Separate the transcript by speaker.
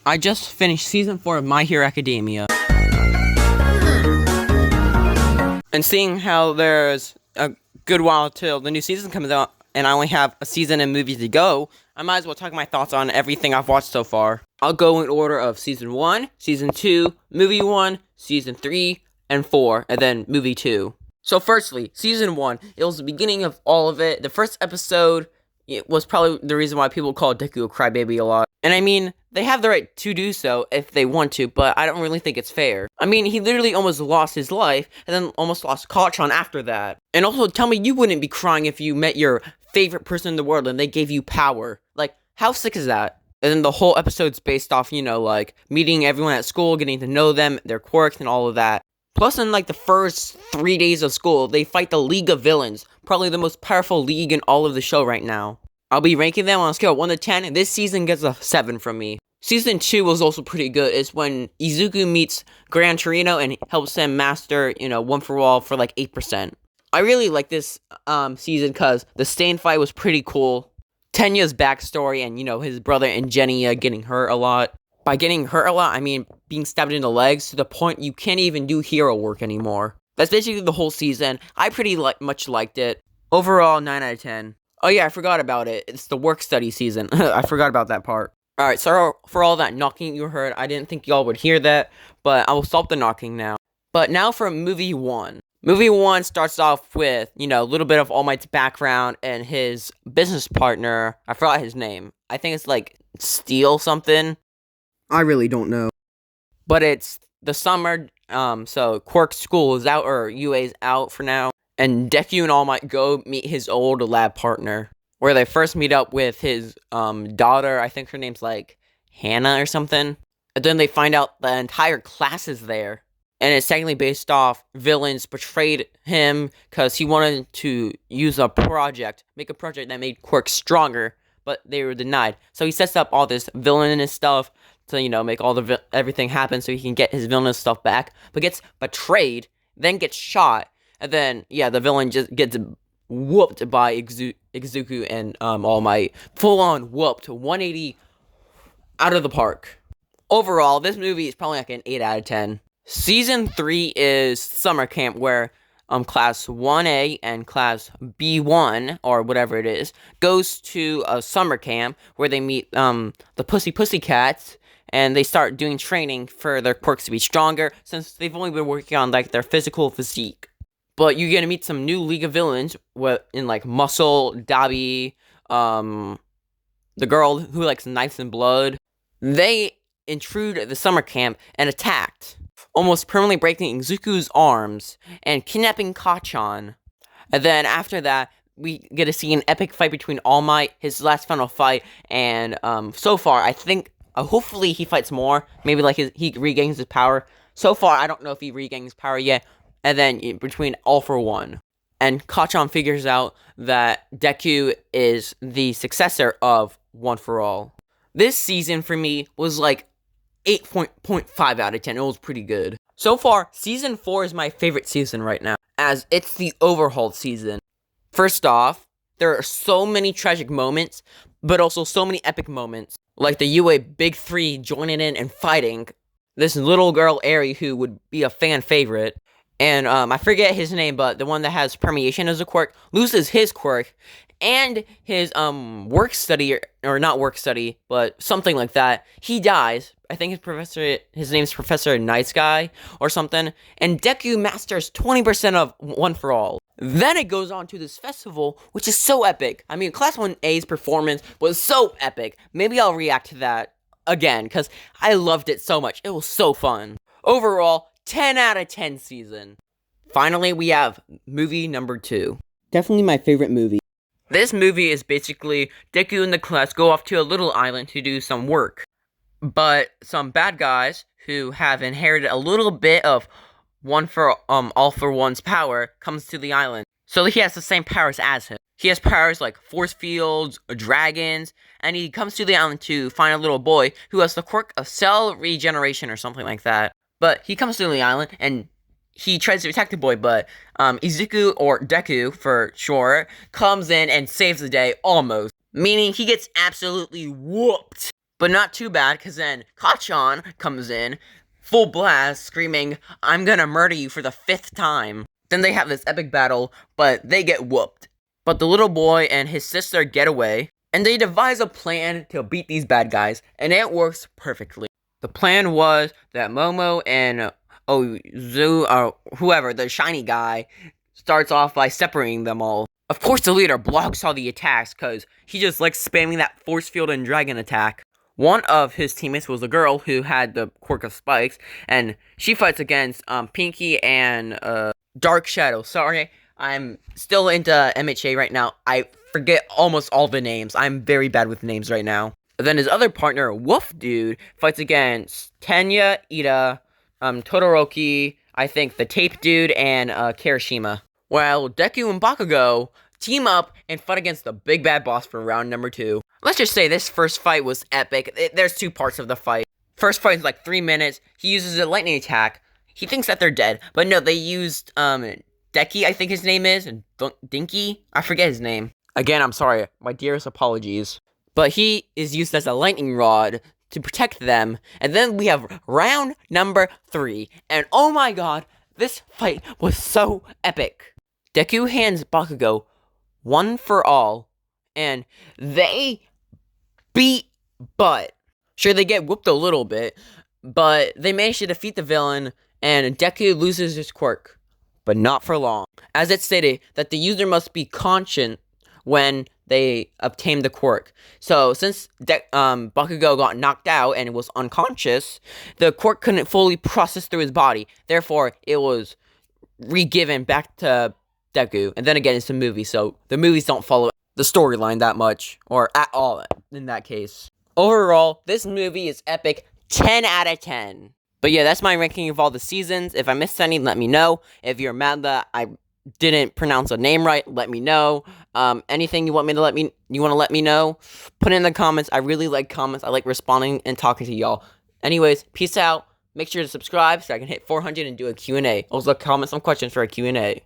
Speaker 1: I just finished season 4 of My Hero Academia. And seeing how there's a good while till the new season comes out, and I only have a season and movies to go, I might as well talk my thoughts on everything I've watched so far. I'll go in order of season 1, season 2, movie 1, season 3, and 4, and then movie 2. So firstly, season 1, it was the beginning of all of it. The first episode, it was probably the reason why people call Deku a crybaby a lot. And I mean, they have the right to do so if they want to, but I don't really think it's fair. I mean, he literally almost lost his life, and then almost lost Kachan after that. And also, tell me you wouldn't be crying if you met your favorite person in the world and they gave you power. Like, how sick is that? And then the whole episode's based off, like, meeting everyone at school, getting to know them, their quirks, and all of that. Plus, in, like, the first 3 days of school, they fight the League of Villains, probably the most powerful league in all of the show right now. I'll be ranking them on a scale of 1 to 10, and this season gets a 7 from me. Season 2 was also pretty good. It's when Izuku meets Gran Torino and helps him master, One For All for like 8%. I really like this season because the Stain fight was pretty cool. Tenya's backstory and, his brother and Genya getting hurt a lot. By getting hurt a lot, I mean being stabbed in the legs to the point you can't even do hero work anymore. That's basically the whole season. I pretty much liked it. Overall, 9 out of 10. Oh yeah, I forgot about it. It's the work study season. I forgot about that part. Alright, sorry for all that knocking you heard. I didn't think y'all would hear that, but I will stop the knocking now. But now for movie 1. Movie 1 starts off with, a little bit of All Might's background and his business partner. I forgot his name. I think it's like Steel something. I really don't know. But it's the summer, so Quirk's school is out, or UA's out for now. And Deku and All Might go meet his old lab partner, where they first meet up with his daughter. I think her name's like Hannah or something. And then they find out the entire class is there. And it's technically based off villains betrayed him because he wanted to use make a project that made Quirk stronger, but they were denied. So he sets up all this villainous stuff to, make all everything happen so he can get his villainous stuff back, but gets betrayed, then gets shot. And then, the villain just gets whooped by Izuku and All Might. Full on whooped, 180 out of the park. Overall, this movie is probably like an 8 out of 10. Season 3 is summer camp, where Class 1A and Class B1, or whatever it is, goes to a summer camp where they meet the Pussycats, and they start doing training for their quirks to be stronger, since they've only been working on like their physical physique. But you're gonna meet some new League of Villains in like Muscle, Dabi, the girl who likes knives and blood. They intrude the summer camp and attacked, almost permanently breaking Izuku's arms and kidnapping Kachan. And then after that, we get to see an epic fight between All Might, his last final fight, and so far, I think, hopefully he fights more. Maybe like he regains his power. So far, I don't know if he regains his power yet. And then between All For One. And Kachan figures out that Deku is the successor of One For All. This season for me was like 8.5 out of 10. It was pretty good. So far, season 4 is my favorite season right now, as it's the overhauled season. First off, there are so many tragic moments, but also so many epic moments. Like the UA Big 3 joining in and fighting this little girl, Eri, who would be a fan favorite. And I forget his name, but the one that has permeation as a quirk loses his quirk, and his work study, or not work study, but something like that. He dies. I think his name's Professor Nice Guy or something. And Deku masters 20% of One For All. Then it goes on to this festival, which is so epic. I mean, Class 1A's performance was so epic. Maybe I'll react to that again, because I loved it so much. It was so fun. Overall, 10 out of 10 season. Finally, we have movie number 2. Definitely my favorite movie. This movie is basically Deku and the class go off to a little island to do some work. But some bad guys who have inherited a little bit of All For One's power comes to the island. So he has the same powers as him. He has powers like force fields, dragons, and he comes to the island to find a little boy who has the quirk of cell regeneration or something like that. But he comes to the island, and he tries to attack the boy, but Izuku, or Deku for short, comes in and saves the day, almost. Meaning he gets absolutely whooped. But not too bad, because then Kacchan comes in, full blast, screaming, "I'm gonna murder you for the 5th time." Then they have this epic battle, but they get whooped. But the little boy and his sister get away, and they devise a plan to beat these bad guys, and it works perfectly. The plan was that Momo and Ozu, or whoever, the shiny guy, starts off by separating them all. Of course, the leader blocks all the attacks, because he just likes spamming that force field and dragon attack. One of his teammates was a girl who had the quirk of spikes, and she fights against Pinky and Dark Shadow. Sorry, I'm still into MHA right now. I forget almost all the names. I'm very bad with names right now. Then his other partner, Wolf Dude, fights against Tenya, Ida, Todoroki, I think the Tape Dude, and Kirishima. While Deku and Bakugo team up and fight against the big bad boss for round number 2. Let's just say this first fight was epic. There's 2 parts of the fight. First fight is like 3 minutes. He uses a lightning attack. He thinks that they're dead, but no, they used Deki, I think his name is, and Dinky, I forget his name. Again, I'm sorry, my dearest apologies. But he is used as a lightning rod to protect them, and then we have round number 3, and oh my god, this fight was so epic. Deku hands Bakugo one for all, and they beat butt. Sure, they get whooped a little bit, but they manage to defeat the villain, and Deku loses his quirk, but not for long. As it stated, that the user must be conscient when they obtain the quirk. So, since Bakugo got knocked out and was unconscious, the quirk couldn't fully process through his body. Therefore, it was re-given back to Deku. And then again, it's a movie, so the movies don't follow the storyline that much, or at all in that case. Overall, this movie is epic, 10 out of 10. But yeah, that's my ranking of all the seasons. If I missed any, let me know. If you're mad that I didn't pronounce a name right, let me know. Anything you want to let me know, put it in the comments. I really like comments. I like responding and talking to y'all. Anyways, peace out. Make sure to subscribe so I can hit 400 and do a Q&A. Also, comment some questions for a Q&A.